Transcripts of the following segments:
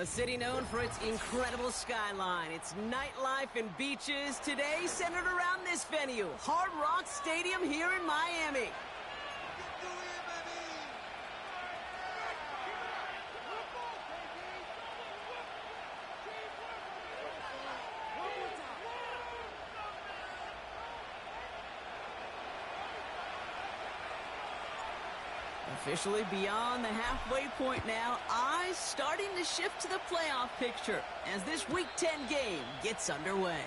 A city known for its incredible skyline, its nightlife and beaches, today centered around this venue, Hard Rock Stadium here in Miami. Officially beyond the halfway point now, eyes starting to shift to the playoff picture as this Week 10 game gets underway.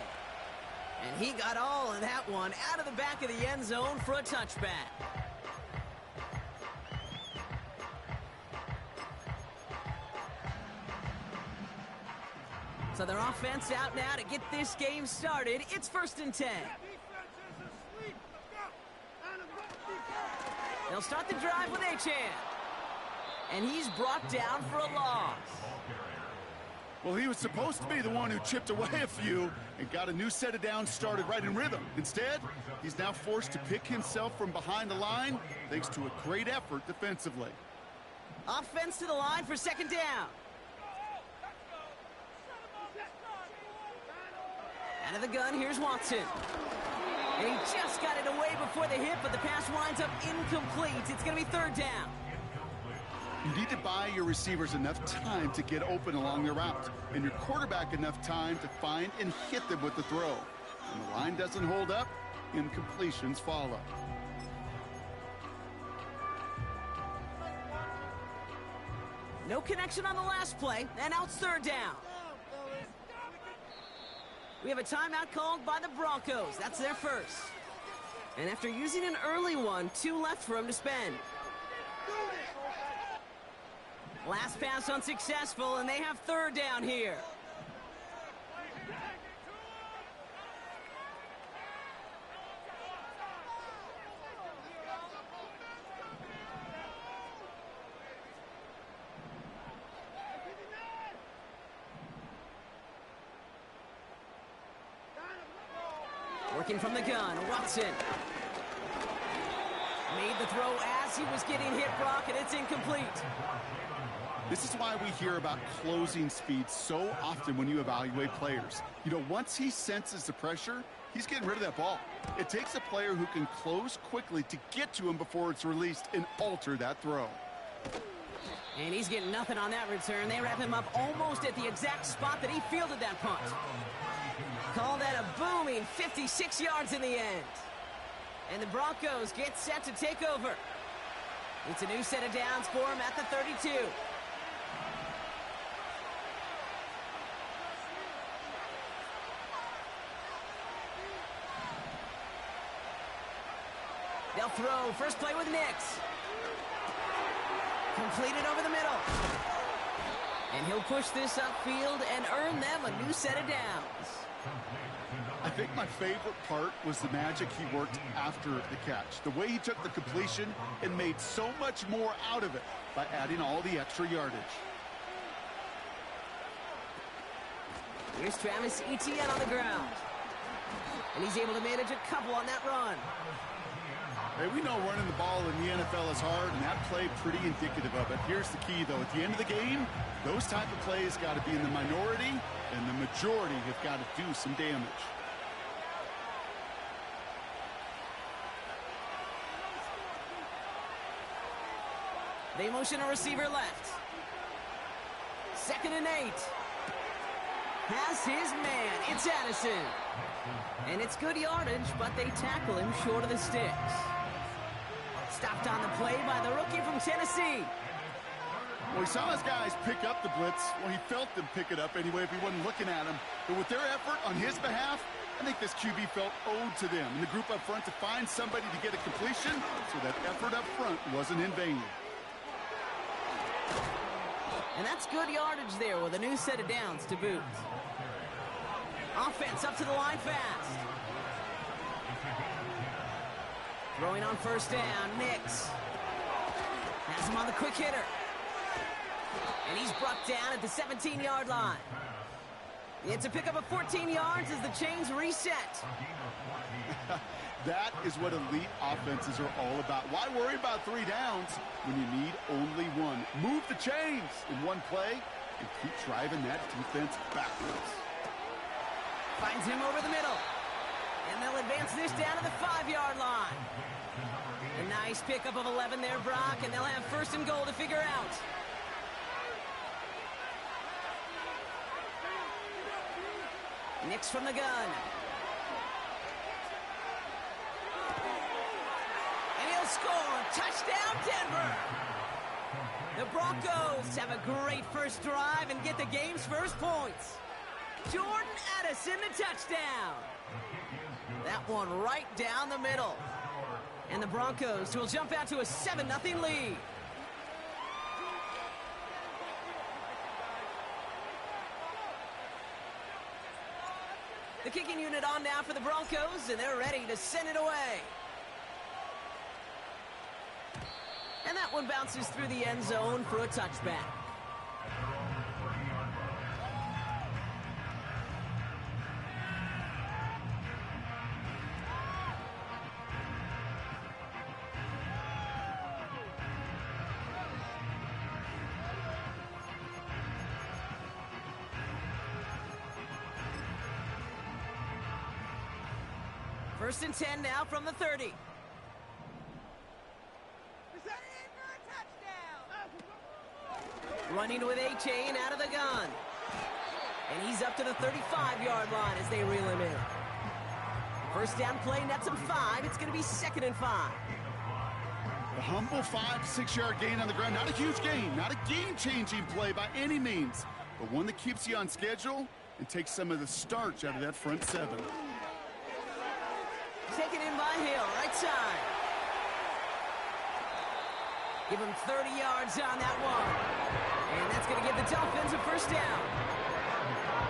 And he got all of that one out of the back of the end zone for a touchback. So their offense out now to get this game started. It's 1st and 10. They'll start the drive with H-Hand. And he's brought down for a loss. Well, he was supposed to be the one who chipped away a few and got a new set of downs started right in rhythm. Instead, he's now forced to pick himself from behind the line thanks to a great effort defensively. Offense to the line for 2nd down. Out of the gun, here's Watson. And he just got it away before the hit, but the pass winds up incomplete. It's going to be 3rd down. You need to buy your receivers enough time to get open along their route, and your quarterback enough time to find and hit them with the throw. When the line doesn't hold up, incompletions follow. No connection on the last play, and now it's 3rd down. We have a timeout called by the Broncos. That's their first. And after using an early one, 2 left for him to spend. Last pass unsuccessful, and they have 3rd down here. Working from the gun, Watson. Made the throw as he was getting hit, Brock, and it's incomplete. This is why we hear about closing speed so often when you evaluate players. You know, once he senses the pressure, he's getting rid of that ball. It takes a player who can close quickly to get to him before it's released and alter that throw. And he's getting nothing on that return. They wrap him up almost at the exact spot that he fielded that punt. Call that a booming 56 yards in the end. And the Broncos get set to take over. It's a new set of downs for him at the 32. They'll throw. First play with Nix. Completed over the middle. And he'll push this upfield and earn them a new set of downs. I think my favorite part was the magic he worked after the catch. The way he took the completion and made so much more out of it by adding all the extra yardage. Here's Travis Etienne on the ground. And he's able to manage a couple on that run. Hey, we know running the ball in the NFL is hard, and that play pretty indicative of it. Here's the key, though. At the end of the game, those type of plays got to be in the minority, and the majority have got to do some damage. They motion a receiver left. 2nd and 8. Has his man. It's Addison. And it's good yardage, but they tackle him short of the sticks. Stopped on the play by the rookie from Tennessee. Well, he saw his guys pick up the blitz. Well, he felt them pick it up anyway if he wasn't looking at him. But with their effort on his behalf, I think this QB felt owed to them and the group up front to find somebody to get a completion, so that effort up front wasn't in vain. And that's good yardage there with a new set of downs to boot. Offense up to the line fast. Throwing on 1st down, Nix. Has him on the quick hitter. And he's brought down at the 17-yard line. It's a pickup of 14 yards as the chains reset. That is what elite offenses are all about. Why worry about 3 downs when you need only 1? Move the chains in one play, and keep driving that defense backwards. Finds him over the middle. And they'll advance this down to the 5-yard line. A nice pickup of 11 there, Brock, and they'll have first and goal to figure out. Nix from the gun. And he'll score. Touchdown, Denver. The Broncos have a great first drive and get the game's first points. Jordan Addison, the touchdown. That one right down the middle. And the Broncos will jump out to a 7-0 lead. The kicking unit on now for the Broncos, and they're ready to send it away. And that one bounces through the end zone for a touchback. First and 10 now from the 30. Running with A-Chain out of the gun. And he's up to the 35-yard line as they reel him in. First down play nets him 5. It's going to be 2nd and 5. The humble 5 to 6-yard gain on the ground. Not a huge gain, not a game-changing play by any means, but one that keeps you on schedule and takes some of the starch out of that front 7. Taken in by Hill, right side. Give him 30 yards on that one. And that's going to give the Dolphins a first down.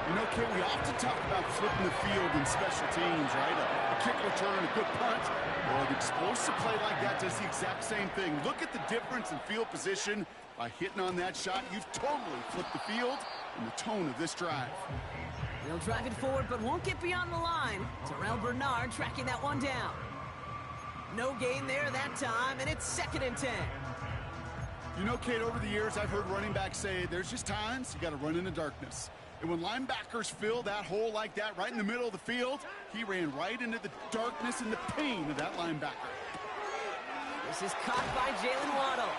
You know, Kate, we often talk about flipping the field in special teams, right? A kick return, a good punt. Well, an explosive play like that does the exact same thing. Look at the difference in field position. By hitting on that shot, you've totally flipped the field and the tone of this drive. They'll drive it forward, but won't get beyond the line. Terrell Bernard tracking that one down. No gain there that time, and it's 2nd and 10. You know, Kate, over the years, I've heard running backs say there's just times you got to run in the darkness. And when linebackers fill that hole like that right in the middle of the field, he ran right into the darkness and the pain of that linebacker. This is caught by Jalen Waddle.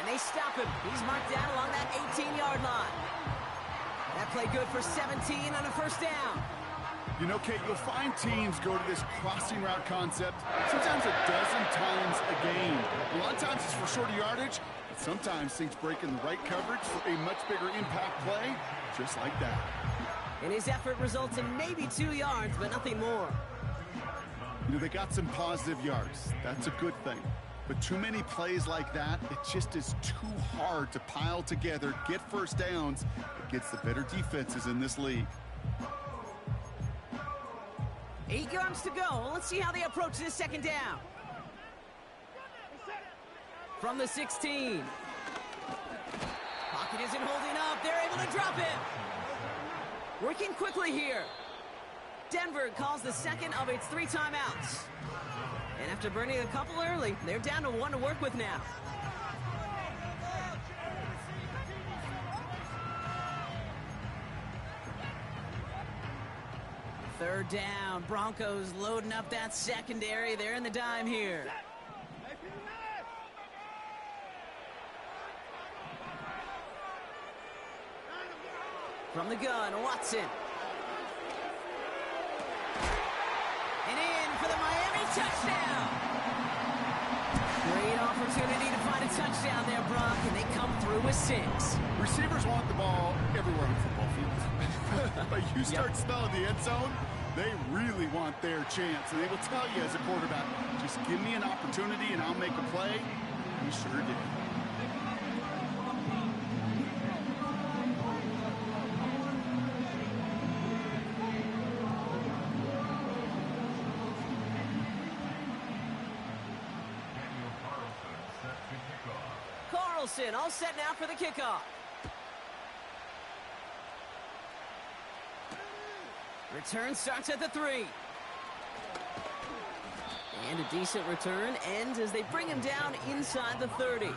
And they stop him. He's marked down along that 18-yard line. That play good for 17 on a first down. You know, Kate, you'll find teams go to this crossing route concept sometimes a dozen times a game. A lot of times it's for shorter yardage, but sometimes things break in the right coverage for a much bigger impact play, just like that. And his effort results in maybe 2 yards, but nothing more. You know, they got some positive yards. That's a good thing. But too many plays like that, it just is too hard to pile together, get first downs against the better defenses in this league. 8 yards to go. Let's see how they approach this second down. From the 16. Pocket isn't holding up. They're able to drop him. Working quickly here. Denver calls the second of its 3 timeouts. And after burning a couple early, they're down to 1 to work with now. Third down. Broncos loading up that secondary. They're in the dime here. From the gun, Watson. And in for the Miami touchdown. Great opportunity to find a touchdown there, Brock, and they come through with 6. Receivers want the ball everywhere on the football field. But you start smelling the end zone, they really want their chance. And they will tell you as a quarterback, just give me an opportunity and I'll make a play. He sure did. Carlson all set now for the kickoff. Return starts at the 3. And a decent return ends as they bring him down inside the 30.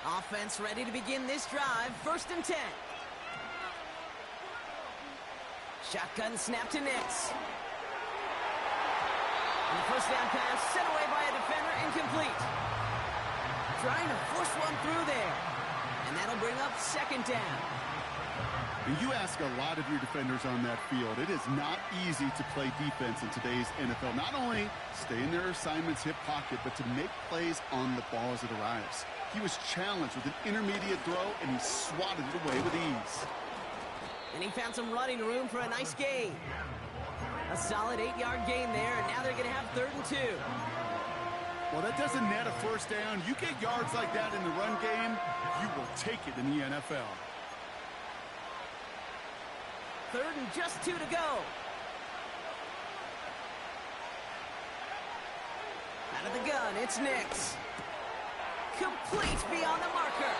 Offense ready to begin this drive. 1st and 10. Shotgun snap to Nix. And the first down pass sent away by a defender, incomplete. Trying to force one through there. And that'll bring up 2nd down. And you ask a lot of your defenders on that field. It is not easy to play defense in today's NFL. Not only stay in their assignment's hip pocket, but to make plays on the ball as it arrives. He was challenged with an intermediate throw, and he swatted it away with ease. And he found some running room for a nice gain. A solid 8-yard gain there, and now they're going to have 3rd and 2. Well, that doesn't net a first down. You get yards like that in the run game, you will take it in the NFL. 3rd and just 2 to go. Out of the gun, it's Nix. Complete beyond the marker.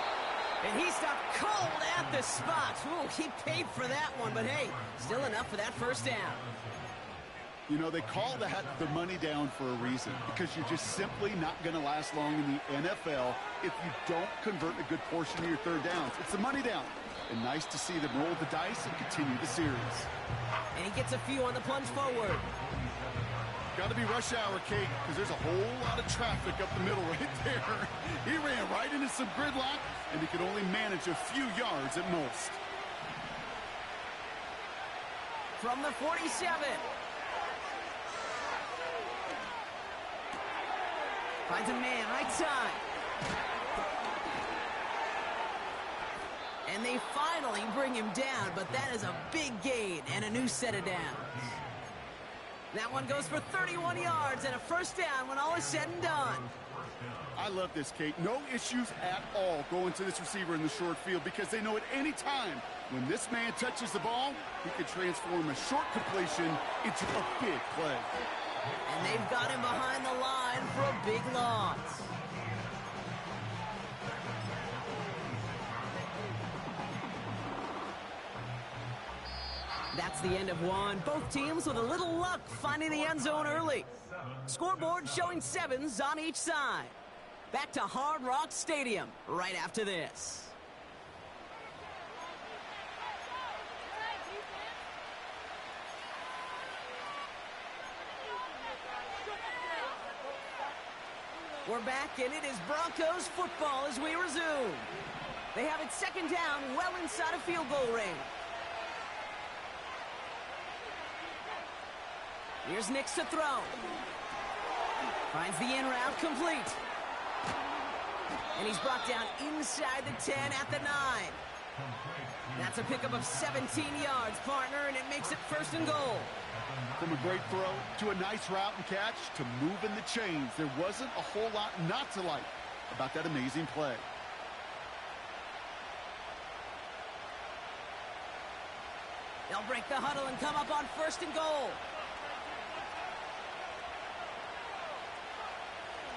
And he stopped cold at the spot. Ooh, he paid for that one, but hey, still enough for that first down. You know, they call that the money down for a reason, because you're just simply not going to last long in the NFL if you don't convert a good portion of your 3rd downs. It's the money down. And nice to see them roll the dice and continue the series. And he gets a few on the plunge forward. Got to be rush hour, Kate, because there's a whole lot of traffic up the middle right there. He ran right into some gridlock, and he could only manage a few yards at most. From the 47. Finds a man right side. And they finally bring him down, but that is a big gain and a new set of downs. That one goes for 31 yards and a first down when all is said and done. I love this, Kate. No issues at all going to this receiver in the short field, because they know at any time when this man touches the ball, he can transform a short completion into a big play. And they've got him behind the line for a big loss. That's the end of one. Both teams with a little luck finding the end zone early. Scoreboard showing 7s on each side. Back to Hard Rock Stadium right after this. We're back, and it is Broncos football as we resume. They have it 2nd down, well inside of field goal range. Here's Nix to throw. Finds the in route complete. And he's brought down inside the 10 at the 9. That's a pickup of 17 yards, partner, and it makes it 1st and goal. From a great throw to a nice route and catch to moving the chains, there wasn't a whole lot not to like about that amazing play. They'll break the huddle and come up on 1st and goal.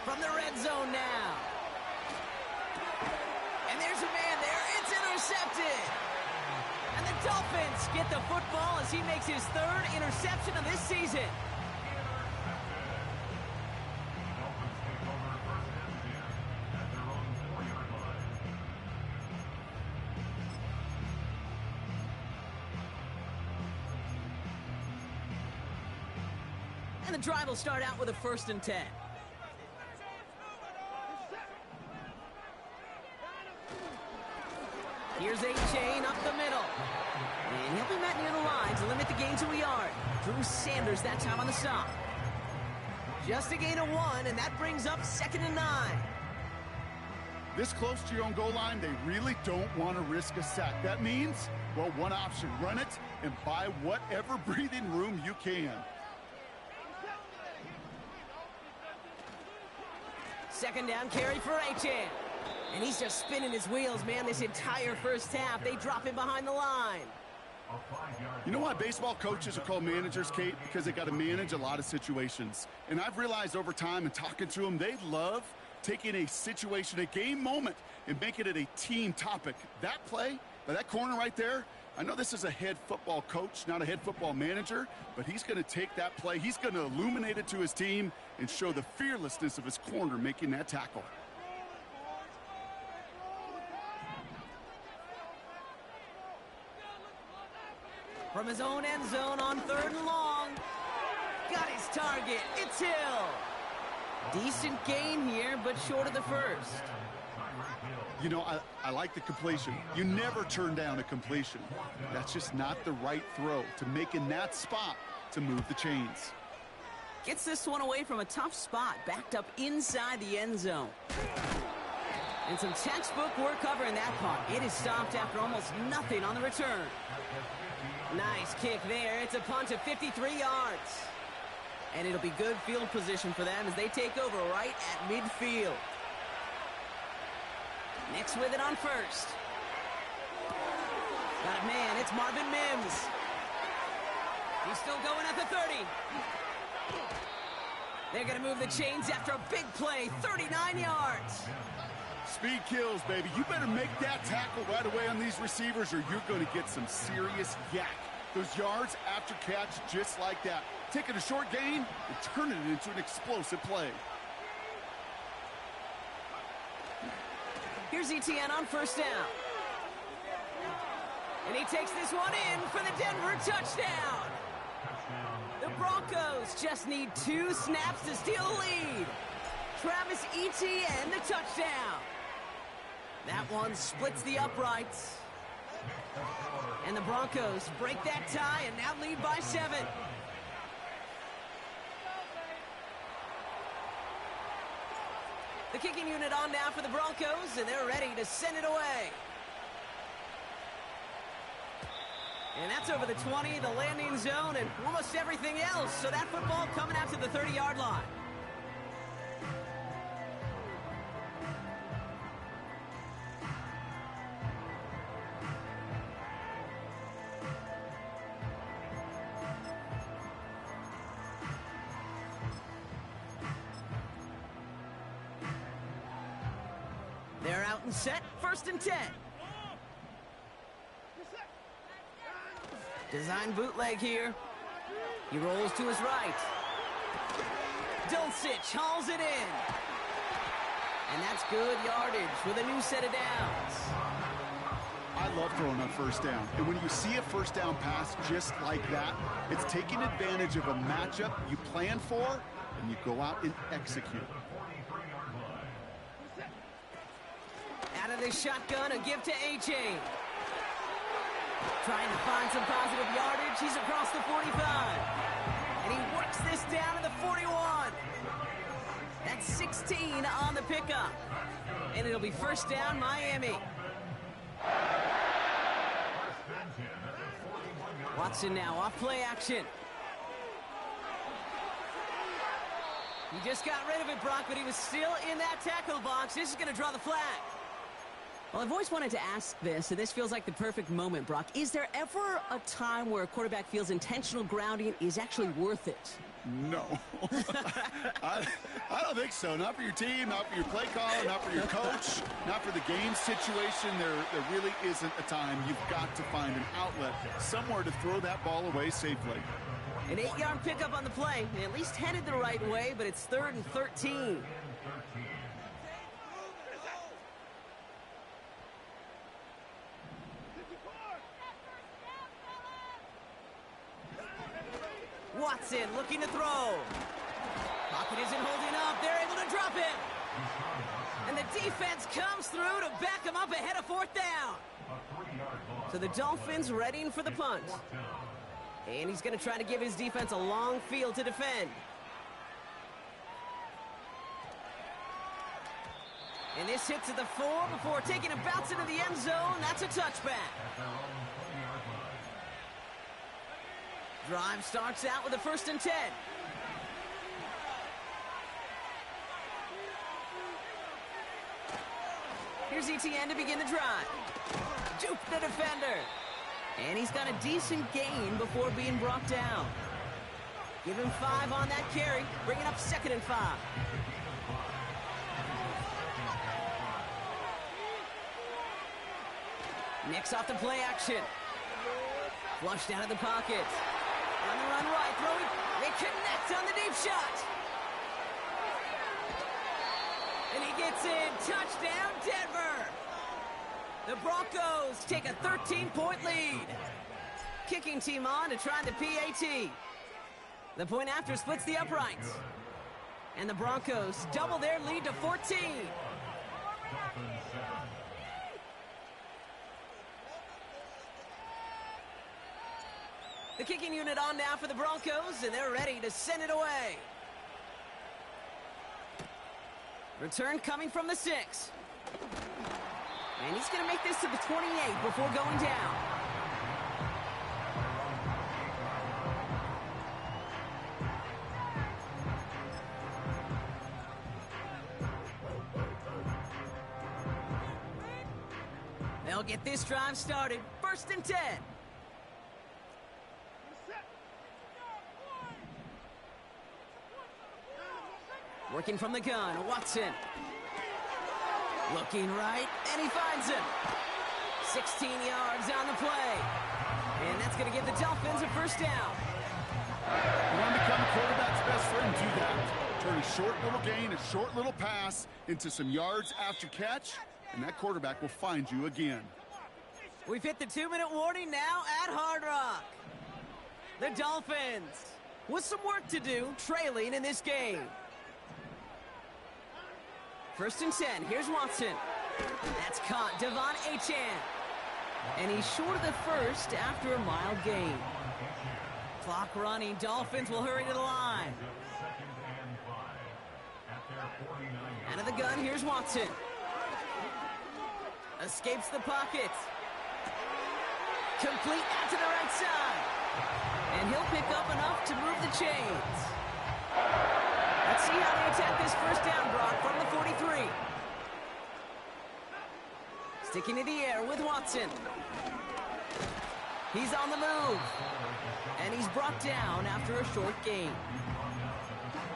From the red zone now. And there's a man there. It's intercepted. And the Dolphins get the football as he makes his 3rd interception of this season. And the drive will start out with a 1st and 10. Here's A-Chain up the middle. And he'll be met near the line to limit the gain to a yard. Drew Sanders that time on the stop. Just a gain of 1, and that brings up 2nd and 9. This close to your own goal line, they really don't want to risk a sack. That means, well, one option, run it and buy whatever breathing room you can. 2nd down carry for A-Chain. And he's just spinning his wheels, man, this entire first half. They drop him behind the line. You know why baseball coaches are called managers, Kate? Because they got to manage a lot of situations. And I've realized over time and talking to them, they love taking a situation, a game moment, and making it a team topic. That play, that corner right there, I know this is a head football coach, not a head football manager, but he's going to take that play, he's going to illuminate it to his team and show the fearlessness of his corner making that tackle. From his own end zone on 3rd and long. Got his target. It's Hill. Decent gain here, but short of the first. You know, I like the completion. You never turn down a completion. That's just not the right throw to make in that spot to move the chains. Gets this one away from a tough spot, backed up inside the end zone. And some textbook work covering that punt. It is stopped after almost nothing on the return. Nice kick there. It's a punt of 53 yards. And it'll be good field position for them as they take over right at midfield. Nix with it on 1st. Got it, man. It's Marvin Mims. He's still going at the 30. They're going to move the chains after a big play, 39 yards. Speed kills, baby. You better make that tackle right away on these receivers or you're going to get some serious yak. Those yards after catch just like that. Taking a short gain and turning it into an explosive play. Here's ETN on 1st down. And he takes this one in for the Denver touchdown. The Broncos just need 2 snaps to steal the lead. Travis Etienne, the touchdown. That one splits the uprights. And the Broncos break that tie and now lead by 7. The kicking unit on now for the Broncos, and they're ready to send it away. And that's over the 20, the landing zone, and almost everything else. So that football coming out to the 30-yard line. They're out and set, 1st and 10. Design bootleg here. He rolls to his right. Dulcich hauls it in. And that's good yardage with a new set of downs. I love throwing on 1st down. And when you see a 1st down pass just like that, it's taking advantage of a matchup you plan for, and you go out and execute. Out of the shotgun, a give to A-Chain. Trying to find some positive yardage. He's across the 45. And he works this down to the 41. That's 16 on the pickup. And it'll be 1st down, Miami. Watson now off play action. He just got rid of it, Brock, but he was still in that tackle box. This is going to draw the flag. Well, I've always wanted to ask this, and this feels like the perfect moment, Brock. Is there ever a time where a quarterback feels intentional grounding is actually worth it? No. I don't think so. Not for your team, not for your play caller, not for your coach, not for the game situation. There really isn't a time. You've got to find an outlet, somewhere to throw that ball away safely. An 8-yard pickup on the play. At least headed the right way, but it's 3rd and 13. Watson looking to throw. Pocket isn't holding up. They're able to drop him. And the defense comes through to back him up ahead of 4th down. So the Dolphins readying for the punt. And he's going to try to give his defense a long field to defend. And this hits at the 4 before taking a bounce into the end zone. That's a touchback. Drive starts out with a 1st and 10. Here's ETN to begin the drive. Juke the defender. And he's got a decent gain before being brought down. Give him 5 on that carry, bringing up 2nd and 5. Nix off the play action. Flushed out of the pocket. On the run right, throwing. They connect on the deep shot. And he gets in. Touchdown, Denver. The Broncos take a 13-point lead. Kicking team on to try the PAT. The point after splits the uprights. And the Broncos double their lead to 14. The kicking unit on now for the Broncos, and they're ready to send it away. Return coming from the 6. And he's going to make this to the 28 before going down. They'll get this drive started. 1st and 10. Working from the gun, Watson. Looking right, and he finds him. 16 yards on the play. And that's going to give the Dolphins a 1st down. You want to become a quarterback's best friend, do that. Turn a short little gain, a short little pass into some yards after catch, and that quarterback will find you again. We've hit the 2-minute warning now at Hard Rock. The Dolphins with some work to do, trailing in this game. 1st and 10. Here's Watson. That's caught. Devon Achane. And he's short of the 1st after a mild gain. Clock running. Dolphins will hurry to the line. Out of the gun, here's Watson. Escapes the pocket. Complete out to the right side. And he'll pick up enough to move the chains. Let's see how they attack this 1st down, Brock, from the 43. Sticking to the air with Watson. He's on the move. And he's brought down after a short gain.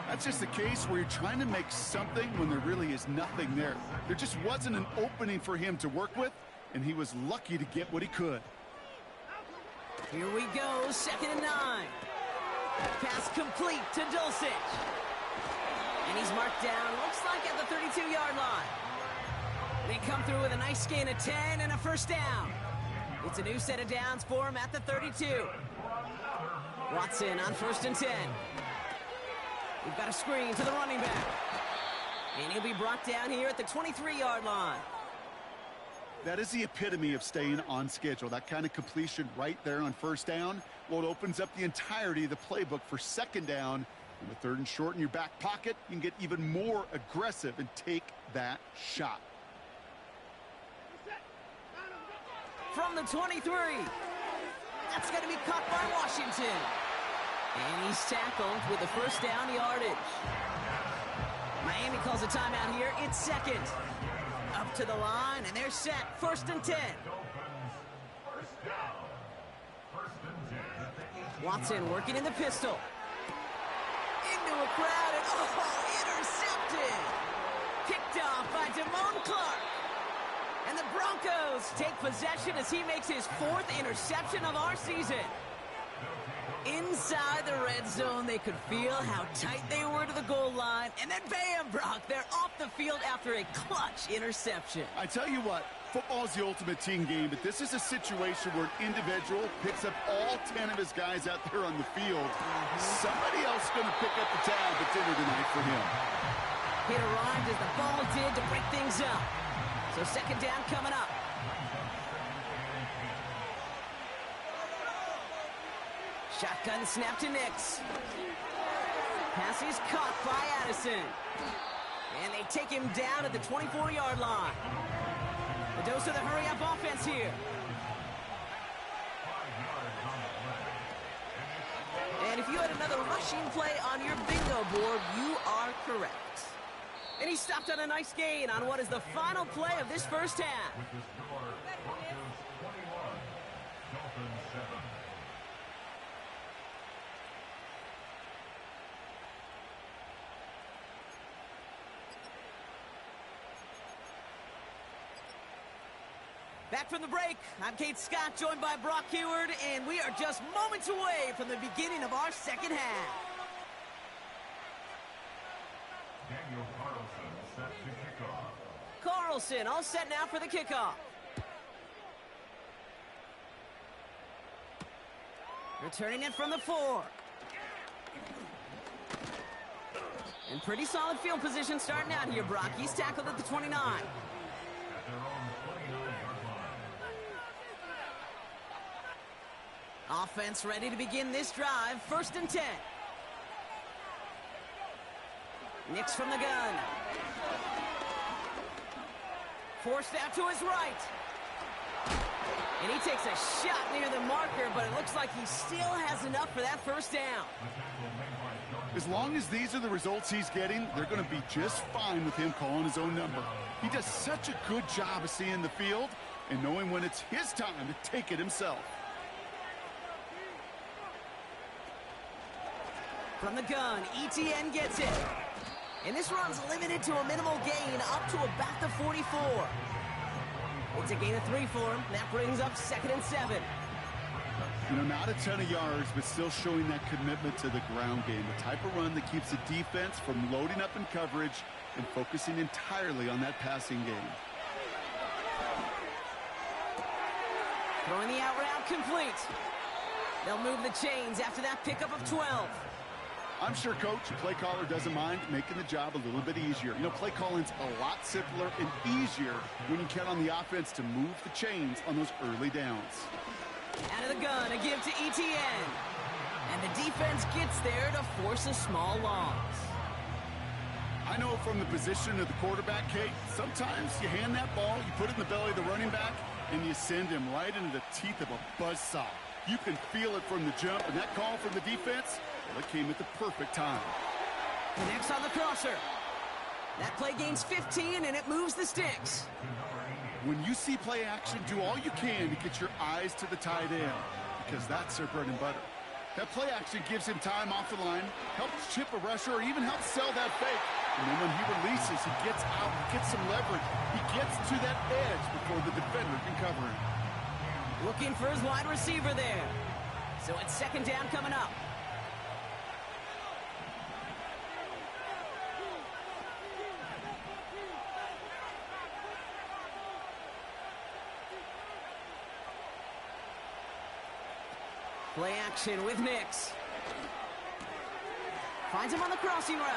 That's just a case where you're trying to make something when there really is nothing there. There just wasn't an opening for him to work with, and he was lucky to get what he could. Here we go, 2nd and 9. Pass complete to Dulcich. And he's marked down, looks like at the 32-yard line. They come through with a nice gain of 10 and a 1st down. It's a new set of downs for him at the 32. Watson on 1st and 10. We've got a screen to the running back. And he'll be brought down here at the 23-yard line. That is the epitome of staying on schedule. That kind of completion right there on 1st down. Well, it opens up the entirety of the playbook for 2nd down. And with 3rd and short in your back pocket, you can get even more aggressive and take that shot. From the 23. That's going to be caught by Washington. And he's tackled with the 1st down yardage. Miami calls a timeout here. It's 2nd. Up to the line, and they're set. 1st and 10. Watson working in the pistol. Into a crowd, and intercepted. Picked off by Damone Clark. And the Broncos take possession as he makes his 4th interception of our season. Inside the red zone, they could feel how tight they were to the goal line. And then bam, Brock, they're off the field after a clutch interception. I tell you what, football is the ultimate team game, but this is a situation where an individual picks up all 10 of his guys out there on the field. Somebody else is going to pick up the tab at dinner tonight for him. It arrived as the ball did to break things up. So 2nd down coming up. Shotgun snap to Nix. Pass is caught by Addison. And they take him down at the 24-yard line. The dose of the hurry-up offense here. And if you had another rushing play on your bingo board, you are correct. And he stopped on a nice gain on what is the final play of this 1st half. Back from the break, I'm Kate Scott, joined by Brock Heward, and we are just moments away from the beginning of our 2nd half. Daniel Carlson set to kick off. Carlson all set now for the kickoff. Returning it from the 4. And pretty solid field position starting out here, Brock. He's tackled at the 29. At their own 29-yard line. Offense ready to begin this drive. 1st and 10. Nix from the gun. Forced out to his right. And he takes a shot near the marker, but it looks like he still has enough for that 1st down. As long as these are the results he's getting, they're going to be just fine with him calling his own number. He does such a good job of seeing the field and knowing when it's his time to take it himself. From the gun, ETN gets it. And this run's limited to a minimal gain up to about the 44. It's a gain of 3 for him. That brings up 2nd and 7. You know, not a ton of yards, but still showing that commitment to the ground game. The type of run that keeps the defense from loading up in coverage and focusing entirely on that passing game. Throwing the out route complete. They'll move the chains after that pickup of 12. I'm sure Coach, play caller, doesn't mind making the job a little bit easier. You know, play calling's a lot simpler and easier when you count on the offense to move the chains on those early downs. Out of the gun, a give to ETN. And the defense gets there to force a small loss. I know from the position of the quarterback, Kate, sometimes you hand that ball, you put it in the belly of the running back, and you send him right into the teeth of a buzzsaw. You can feel it from the jump, and that call from the defense, well, it came at the perfect time. Connects on the crosser. That play gains 15, and it moves the sticks. When you see play action, do all you can to get your eyes to the tight end, because that's their bread and butter. That play action gives him time off the line, helps chip a rusher, or even helps sell that fake. And then when he releases, he gets out, gets some leverage. He gets to that edge before the defender can cover him. Looking for his wide receiver there. So it's 2nd down coming up. Play action with Nix. Finds him on the crossing route.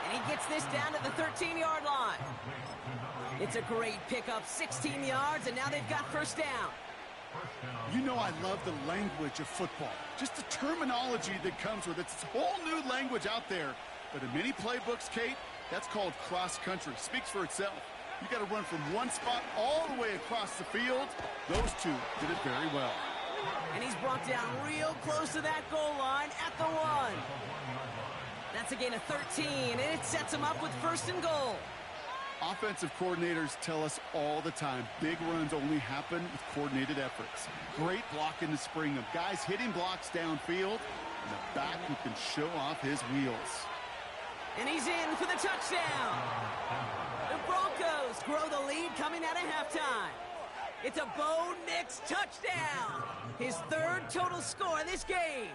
And he gets this down to the 13-yard line. It's a great pickup, 16 yards, and now they've got 1st down. You know I love the language of football. Just the terminology that comes with it. It's a whole new language out there. But in many playbooks, Kate, that's called cross-country. Speaks for itself. You got to run from one spot all the way across the field. Those two did it very well. And he's brought down real close to that goal line at the 1. That's a gain of 13, and it sets him up with 1st and goal. Offensive coordinators tell us all the time, big runs only happen with coordinated efforts. Great block in the spring of guys hitting blocks downfield, and a back who can show off his wheels. And he's in for the touchdown. The Broncos grow the lead coming out of halftime. It's a Bo Nix touchdown. His 3rd total score this game.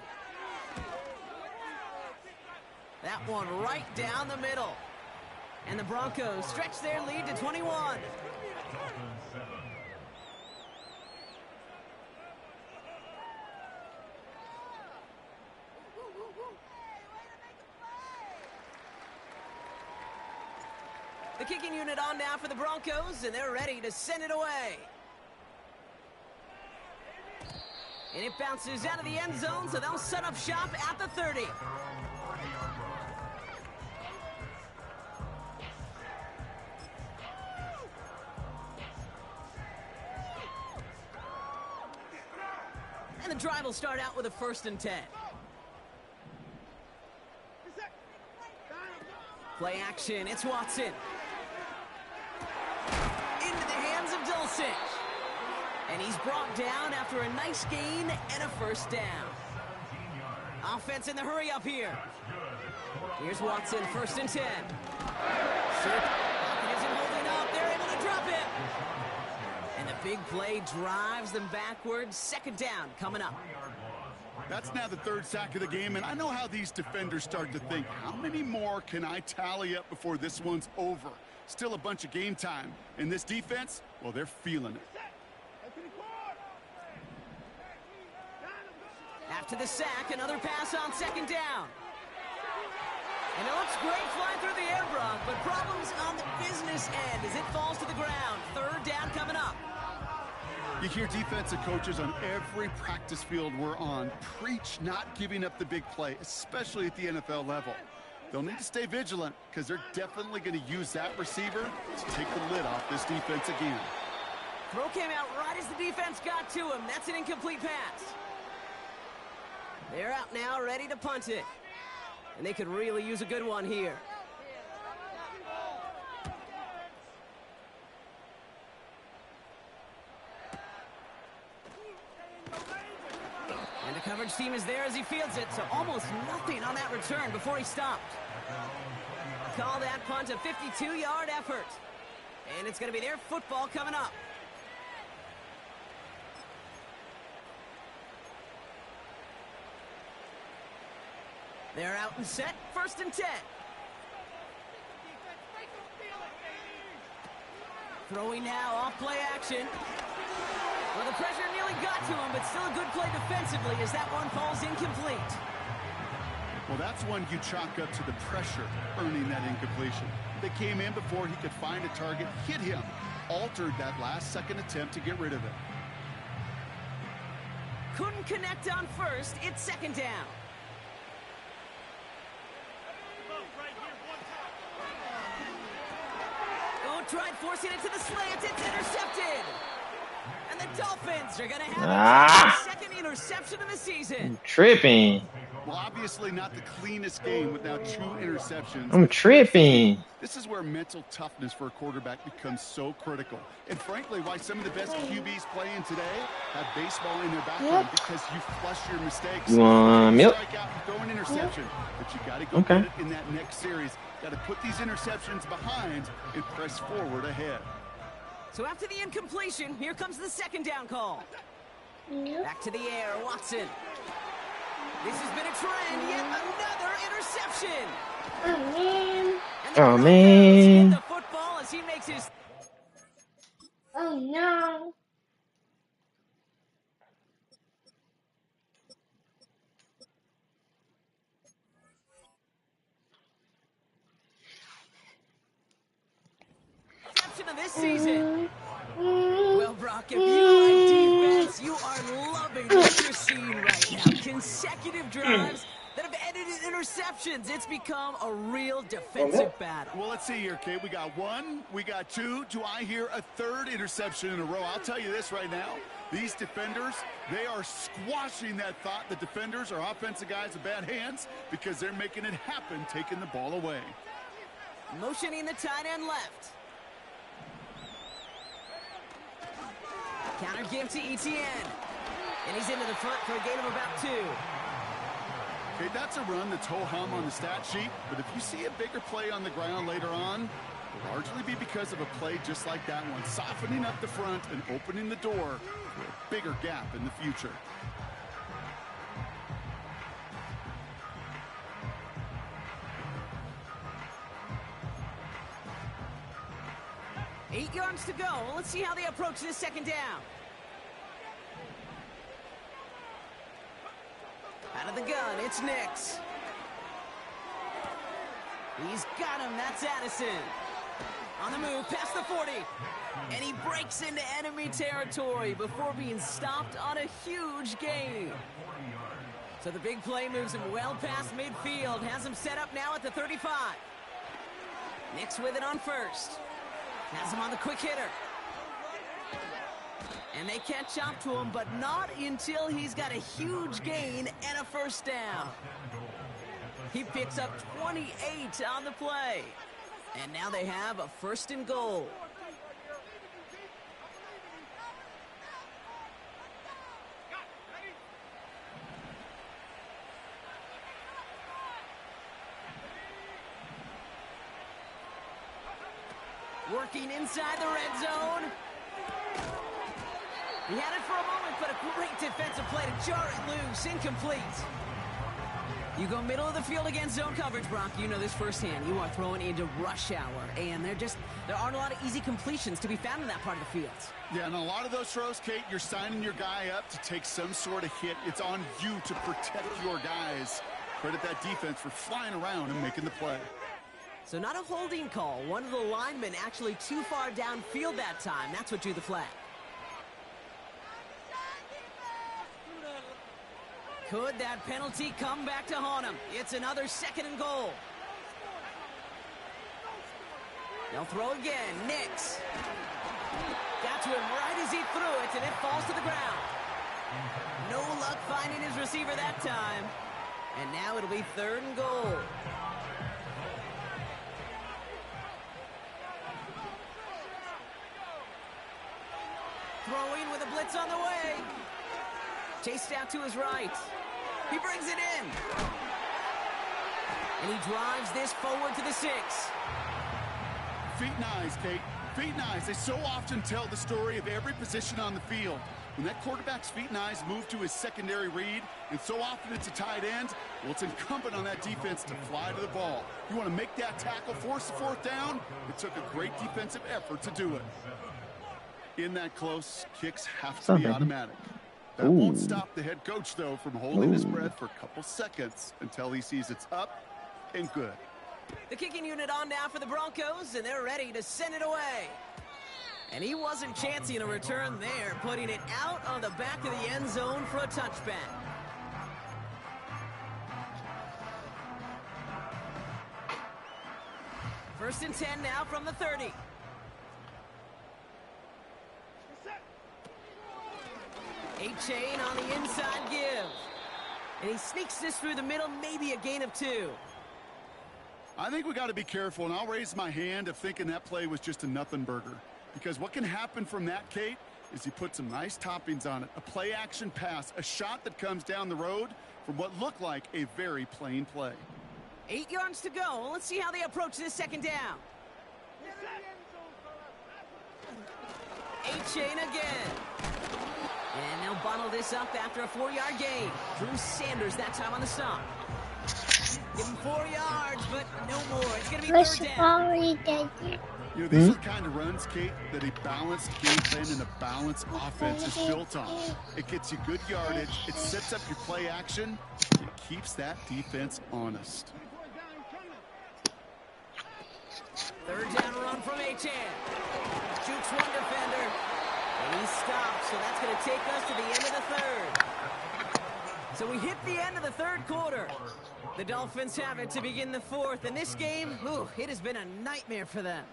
That one right down the middle. And the Broncos stretch their lead to 21. The kicking unit on now for the Broncos, and they're ready to send it away. And it bounces out of the end zone, so they'll set up shop at the 30. And the drive will start out with a 1st and 10. Play action, it's Watson. Into the hands of Dulcich. And he's brought down after a nice gain and a 1st down. Offense in the hurry up here. Here's Watson, 1st and 10. Pocket isn't holding up, they're able to drop him. And the big play drives them backwards. 2nd down coming up. That's now the 3rd sack of the game, and I know how these defenders start to think, how many more can I tally up before this one's over? Still a bunch of game time. And this defense, well, they're feeling it. After the sack, another pass on second down. And it looks great flying through the air, Brock, but problems on the business end as it falls to the ground. Third down coming up. You hear defensive coaches on every practice field we're on preach not giving up the big play, especially at the NFL level. They'll need to stay vigilant because they're definitely going to use that receiver to take the lid off this defense again. Throw came out right as the defense got to him. That's an incomplete pass. They're out now, ready to punt it. And they could really use a good one here. And the coverage team is there as he fields it, so almost nothing on that return before he stopped. Call that punt a 52-yard effort. And it's going to be their football coming up. They're out and set, 1st and 10. Throwing now, off play action. Well, the pressure nearly got to him, but still a good play defensively as that one falls incomplete. Well, that's one you chalk up to the pressure earning that incompletion. They came in before he could find a target, hit him, altered that last-second attempt to get rid of it. Couldn't connect on first, it's 2nd down. Tried forcing it to the slant. It's intercepted. And the Dolphins are going to have their 2nd interception of the season. I'm tripping. Well, obviously not the cleanest game with now 2 interceptions. I'm tripping. This is where mental toughness for a quarterback becomes so critical. And frankly, why some of the best QBs playing today have baseball in their background because you flush your mistakes. You want milk? Strike out and throw an interception. But you got to go get it in that next series. Got to put these interceptions behind and press forward ahead. So after the incompletion, here comes the 2nd down call. Back to the air, Watson. This has been a trend, yet another interception. Oh, man. Oh, man. The football as he makes his... Oh, no. Of this season. Well, Brock, if you like defense, you are loving what you're seeing right now. Consecutive drives that have ended in interceptions. It's become a real defensive battle. Well, let's see here, Kate. We got 1, we got 2. Do I hear a 3rd interception in a row? I'll tell you this right now. These defenders, they are squashing that thought. The defenders are offensive guys with bad hands because they're making it happen, taking the ball away. Motioning the tight end left. Counter give to ETN. And he's into the front for a gain of about 2. Okay, that's a run that's ho-hum on the stat sheet, but if you see a bigger play on the ground later on, it'll largely be because of a play just like that one, softening up the front and opening the door for a bigger gap in the future. Eight yards to go. Let's see how they approach this 2nd down. Out of the gun, it's Nix. He's got him. That's Addison. On the move, past the 40. And he breaks into enemy territory before being stopped on a huge gain. So the big play moves him well past midfield. Has him set up now at the 35. Nix with it on first. Has him on the quick hitter. And they catch up to him, but not until he's got a huge gain and a 1st down. He picks up 28 on the play. And now they have a 1st and goal. Working inside the red zone. He had it for a moment, but a great defensive play to jar it loose. Incomplete. You go middle of the field against zone coverage, Brock. You know this firsthand. You are throwing into rush hour, and there aren't a lot of easy completions to be found in that part of the field. Yeah, and a lot of those throws, Kate, you're signing your guy up to take some sort of hit. It's on you to protect your guys. Credit that defense for flying around and making the play. So not a holding call. One of the linemen actually too far downfield that time. That's what drew the flag. Could that penalty come back to haunt him? It's another 2nd and goal. They'll throw again. Nix. Got to him right as he threw it, and it falls to the ground. No luck finding his receiver that time. And now it'll be 3rd and goal. Throwing with a blitz on the way. Chased out to his right. He brings it in. And he drives this forward to the 6. Feet and eyes, Kate. Feet and eyes. They so often tell the story of every position on the field. When that quarterback's feet and eyes move to his secondary read, and so often it's a tight end, well, it's incumbent on that defense to fly to the ball. You want to make that tackle, force the 4th down? It took a great defensive effort to do it. In that close, kicks have to be automatic. That won't stop the head coach, though, from holding his breath for a couple seconds until he sees it's up and good. The kicking unit on now for the Broncos, and they're ready to send it away. And he wasn't chancing a return there, putting it out on the back of the end zone for a touchback. First and 10 now from the 30. A-chain on the inside give. And he sneaks this through the middle, maybe a gain of 2. I think we got to be careful, and I'll raise my hand of thinking that play was just a nothing burger. Because what can happen from that, Kate, is he put some nice toppings on it. A play-action pass, a shot that comes down the road from what looked like a very plain play. 8 yards to go. Let's see how they approach this 2nd down. A-chain again. And they'll bundle this up after a 4-yard gain. Drew Sanders that time on the stop. Give him 4 yards, but no more. It's going to be 3rd down. You know, these are the kind of runs, Kate, that a balanced game plan and a balanced offense is built on. It gets you good yardage. It sets up your play action. It keeps that defense honest. 3rd down run from A-Chan. Shoots one defender. And he stops, so that's going to take us to the end of the 3rd. So we hit the end of the 3rd quarter. The Dolphins have it to begin the 4th. And this game, it has been a nightmare for them.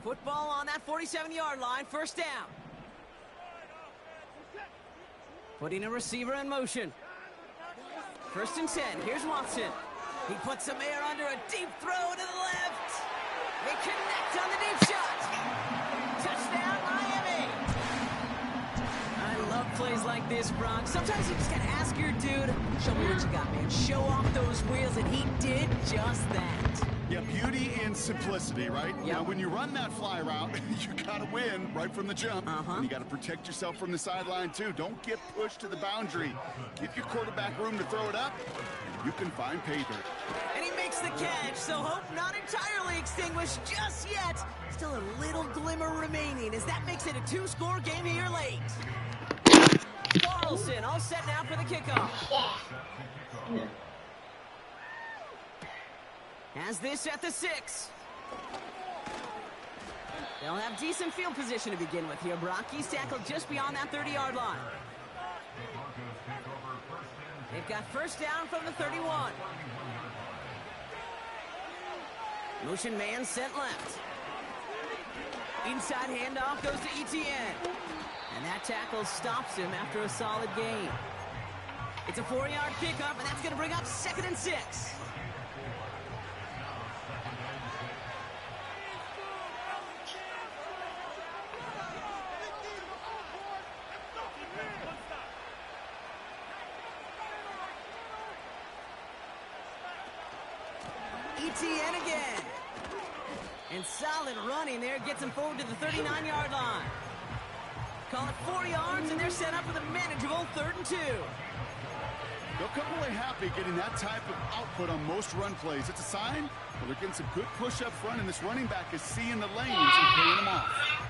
Football on that 47-yard line, 1st down. Putting a receiver in motion. 1st and 10, here's Watson. He puts some air under a deep throw to the left. They connect on the deep shot. Touchdown, Miami. I love plays like this, Brock. Sometimes you just gotta ask your dude, show me what you got, man. Show off those wheels, and he did just that. Yeah, beauty in simplicity, right? Yep. Now, when you run that fly route, you got to win right from the jump. And you got to protect yourself from the sideline, too. Don't get pushed to the boundary. Give your quarterback room to throw it up, and you can find pay dirt. And he makes the catch, so hope not entirely extinguished just yet. Still a little glimmer remaining as that makes it a 2-score game here late. Carlson all set now for the kickoff. Yeah. Has this at the 6. They'll have decent field position to begin with here, Brock. He's tackled just beyond that 30-yard line. They've got 1st down from the 31. Motion man sent left. Inside handoff goes to ETN. And that tackle stops him after a solid gain. It's a 4-yard pickup, and that's going to bring up 2nd and 6. ETN again. And solid running there gets him forward to the 39-yard line. Call it 4 yards, and they're set up with a manageable 3rd and 2. They'll come away happy getting that type of output on most run plays. It's a sign that they're getting some good push up front, and this running back is seeing the lanes and paying them off.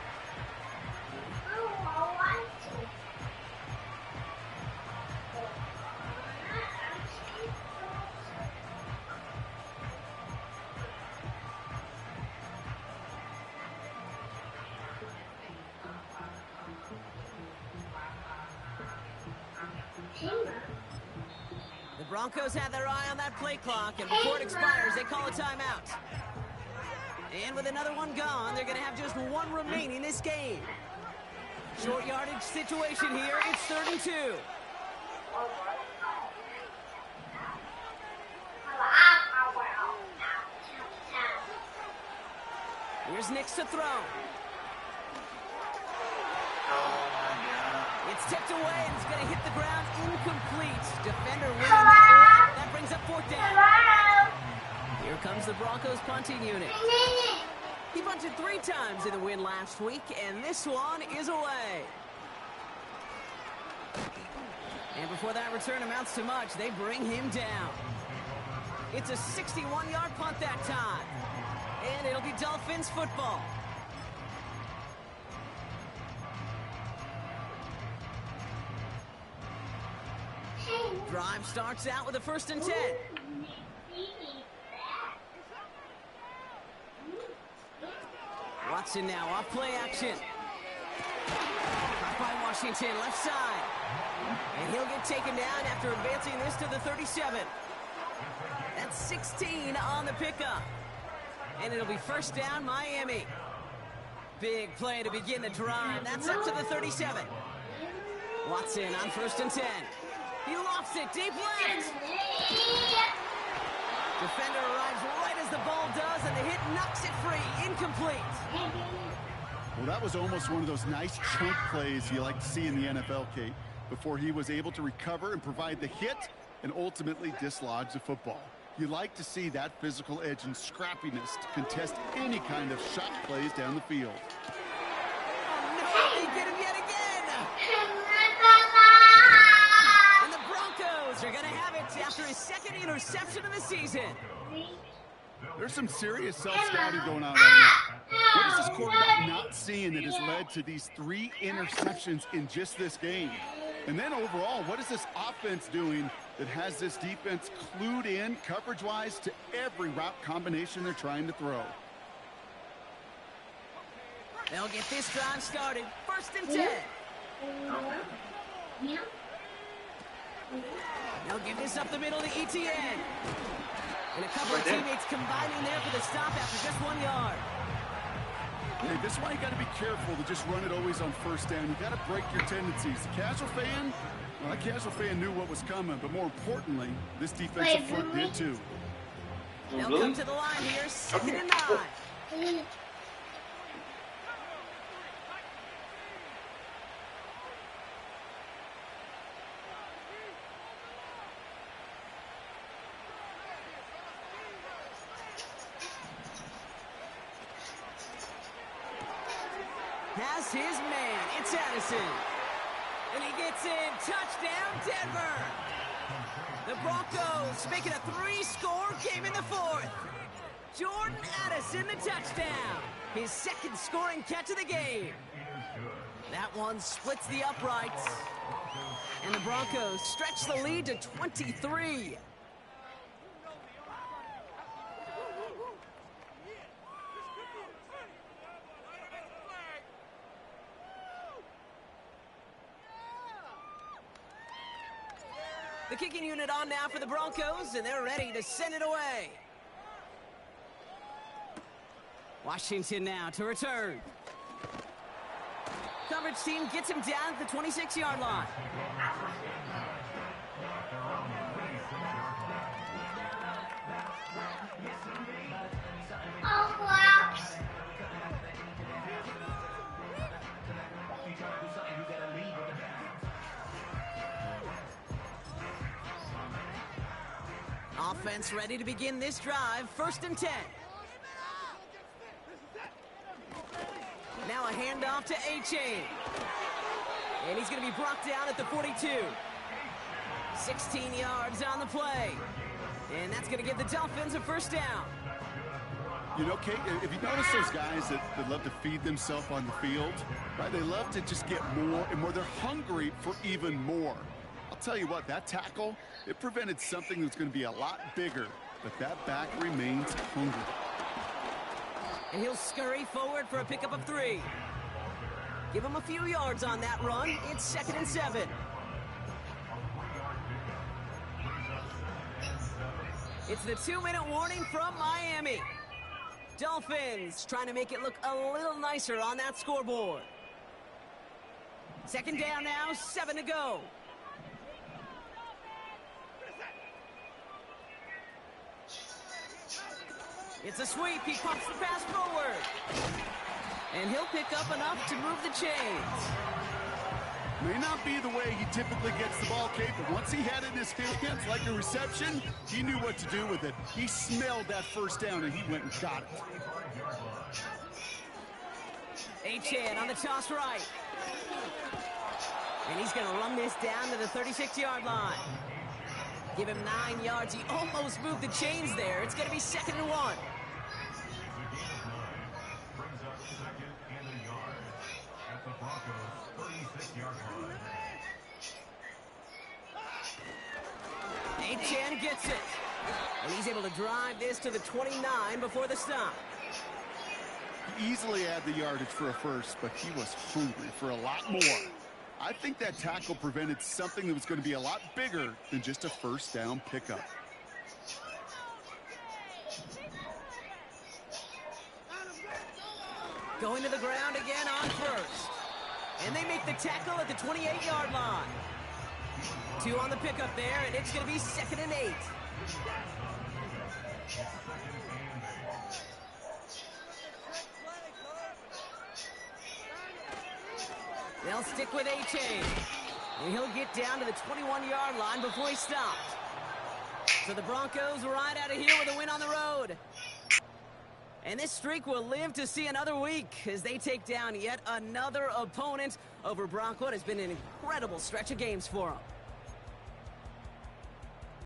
The Broncos have their eye on that play clock, and before it expires, they call a timeout. And with another one gone, they're going to have just one remaining this game. Short yardage situation here. It's 3rd and 2. Here's Nix to throw. It's tipped away, and it's going to hit the ground incomplete. Defender winning that run. That brings up 4th down. Here comes the Broncos punting unit. He punted 3 times in the win last week, and this one is away. And before that return amounts to much, they bring him down. It's a 61-yard punt that time. And it'll be Dolphins football. Drive starts out with a 1st and 10. Watson now off play action. Caught by Washington, left side. And he'll get taken down after advancing this to the 37. That's 16 on the pickup. And it'll be 1st down, Miami. Big play to begin the drive. That's up to the 37. Watson on 1st and 10. He lofts it deep left. Defender arrives right as the ball does, and the hit knocks it free. Incomplete. Well, that was almost one of those nice chunk plays you like to see in the NFL, Kate, before he was able to recover and provide the hit and ultimately dislodge the football. You like to see that physical edge and scrappiness to contest any kind of shot plays down the field. Oh, no, they get him yet again. And the Broncos are going to have it after his 2nd interception of the season. There's some serious self-scouting going on right now. What is this quarterback not seeing that has led to these 3 interceptions in just this game? And then overall, what is this offense doing that has this defense clued in coverage-wise to every route combination they're trying to throw? They'll get this drive started. 1st and 10. They'll give this up the middle to ETN. And a couple of teammates combining there for the stop after just 1 yard. Hey, this is why you got to be careful to just run it always on 1st down. You got to break your tendencies. The casual fan, well, that casual fan knew what was coming, but more importantly, this defensive front did too. They'll come to the line here, 2nd and 9. Has his man. It's Addison. And he gets in. Touchdown, Denver. The Broncos making a 3-score game in the 4th. Jordan Addison, the touchdown. His 2nd scoring catch of the game. That one splits the uprights. And the Broncos stretch the lead to 23. The kicking unit on now for the Broncos, and they're ready to send it away. Washington now to return. Coverage team gets him down at the 26-yard line. Offense ready to begin this drive. 1st and 10. Now a handoff to A-Chain. And he's going to be brought down at the 42. 16 yards on the play. And that's going to give the Dolphins a first down. You know, Kate, if you notice those guys that love to feed themselves on the field, right? They love to just get more and more. They're hungry for even more. I'll tell you what, that tackle, it prevented something that's going to be a lot bigger, but that back remains hungry. And he'll scurry forward for a pickup of 3. Give him a few yards on that run. It's 2nd and 7. It's the 2-minute warning from Miami. Dolphins trying to make it look a little nicer on that scoreboard. 2nd down now, 7 to go. It's a sweep. He pumps the pass forward. And he'll pick up enough to move the chains. May not be the way he typically gets the ball, Kate, but once he had it in his hands like a reception, he knew what to do with it. He smelled that first down, and he went and got it. A-Chan on the toss right. And he's going to run this down to the 36-yard line. Give him 9 yards. He almost moved the chains there. It's going to be 2nd and 1. Brings up 2nd and a yard at the Broncos 36-yard line. A-Chan gets it. And he's able to drive this to the 29 before the stop. He easily had the yardage for a first, but he was hungry for a lot more. I think that tackle prevented something that was going to be a lot bigger than just a first down pickup. Going to the ground again on first. And they make the tackle at the 28-yard line. 2 on the pickup there, and it's going to be 2nd and 8. They'll stick with A-Chain. And he'll get down to the 21-yard line before he stopped. So the Broncos right out of here with a win on the road. And this streak will live to see another week as they take down yet another opponent over Bronco. It has been an incredible stretch of games for them.